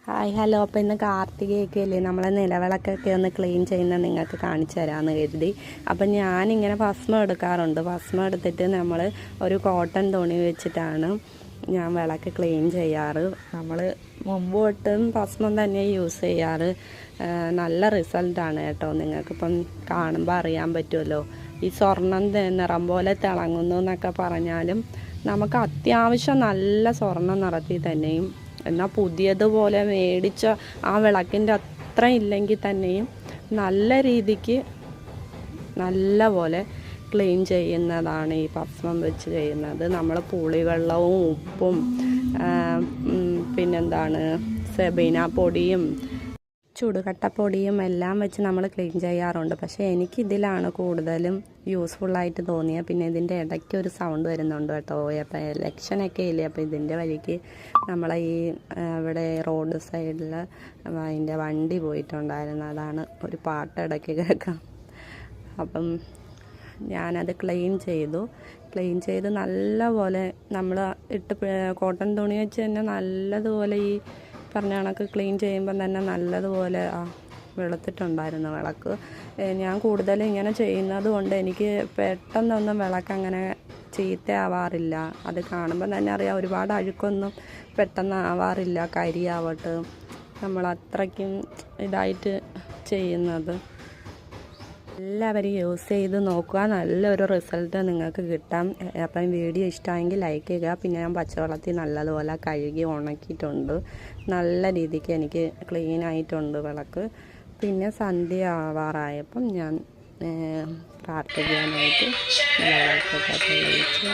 Hi hello. അപ്പോൾ ഇന്ന് കാർത്തികയൊക്കെ അല്ലേ, നമ്മളെ നിലവിളക്കൊക്കെ ഒന്ന് ക്ലീൻ ചെയ്യുന്ന നിങ്ങൾക്ക് കാണിച്ചു തരാമെന്ന് കരുതി. അപ്പം ഞാനിങ്ങനെ ഭസ്മം എടുക്കാറുണ്ട്. ഭസ്മം എടുത്തിട്ട് നമ്മൾ ഒരു കോട്ടൺ തുണി വെച്ചിട്ടാണ് ഞാൻ വിളക്ക് ക്ലീൻ ചെയ്യാറ്. നമ്മൾ മുമ്പ് തൊട്ടും ഭസ്മം തന്നെ യൂസ് ചെയ്യാറ്. നല്ല റിസൾട്ടാണ് കേട്ടോ. നിങ്ങൾക്കിപ്പം കാണുമ്പോൾ അറിയാൻ പറ്റുമല്ലോ. ഈ സ്വർണം നിറം പോലെ തിളങ്ങുന്നു എന്നൊക്കെ പറഞ്ഞാലും നമുക്ക് അത്യാവശ്യം നല്ല സ്വർണ്ണ നിറത്തിൽ തന്നെയും, എന്നാൽ പുതിയതുപോലെ മേടിച്ച ആ വിളക്കിൻ്റെ അത്ര ഇല്ലെങ്കിൽ തന്നെയും നല്ല രീതിക്ക് നല്ല പോലെ ക്ലീൻ ചെയ്യുന്നതാണ് ഈ ഭസ്മം വെച്ച് ചെയ്യുന്നത്. നമ്മൾ പുളിവെള്ളവും ഉപ്പും പിന്നെന്താണ് സെബീന പൊടിയും ചുടുകട്ടപ്പൊടിയും എല്ലാം വെച്ച് നമ്മൾ ക്ലീൻ ചെയ്യാറുണ്ട്. പക്ഷേ എനിക്കിതിലാണ് കൂടുതലും യൂസ്ഫുള്ളായിട്ട് തോന്നിയത്. പിന്നെ ഇതിൻ്റെ ഇടയ്ക്ക് ഒരു സൗണ്ട് വരുന്നുണ്ട് കേട്ടോ. അപ്പോൾ ഇലക്ഷനൊക്കെ ഇല്ലേ, അപ്പോൾ ഇതിൻ്റെ വഴിക്ക് നമ്മളെ ഈ ഇവിടെ റോഡ് സൈഡിൽ അതിൻ്റെ വണ്ടി പോയിട്ടുണ്ടായിരുന്നു. അതാണ് ഒരു പാട്ട് ഇടയ്ക്ക് കേൾക്കാം. അപ്പം ഞാനത് ക്ലീൻ ചെയ്ത് നല്ലപോലെ നമ്മൾ കോട്ടൺ തുണി വെച്ച് തന്നെ നല്ലതുപോലെ ഈ പറഞ്ഞ കണക്ക് ക്ലീൻ ചെയ്യുമ്പം തന്നെ നല്ലതുപോലെ വെളുത്തിട്ടുണ്ടായിരുന്നു വിളക്ക്. ഞാൻ കൂടുതലും ഇങ്ങനെ ചെയ്യുന്നത് കൊണ്ട് എനിക്ക് പെട്ടെന്നൊന്നും വിളക്കങ്ങനെ ചീത്തയാവാറില്ല. അത് കാണുമ്പോൾ തന്നെ അറിയാം, ഒരുപാട് അഴുക്കൊന്നും പെട്ടെന്ന് ആവാറില്ല. കരിയാവട്ടെ നമ്മൾ അത്രയ്ക്കും ഇതായിട്ട് ചെയ്യുന്നത്. എല്ലാവരും യൂസ് ചെയ്ത് നോക്കുക, നല്ലൊരു റിസൾട്ട് നിങ്ങൾക്ക് കിട്ടാം. അപ്പം വീഡിയോ ഇഷ്ടമായെങ്കിൽ ലൈക്ക് ചെയ്യുക. പിന്നെ ഞാൻ പച്ചവെള്ളത്തിൽ നല്ലതുപോലെ കഴുകി ഉണക്കിയിട്ടുണ്ട്. നല്ല രീതിക്ക് എനിക്ക് ക്ലീൻ ആയിട്ടുണ്ട് വിളക്ക്. പിന്നെ സന്ധ്യ ആവാറായപ്പം ഞാൻ പ്രാർത്ഥിക്കാനായിട്ട് വിളക്കൊക്കെ തെളിയിച്ച്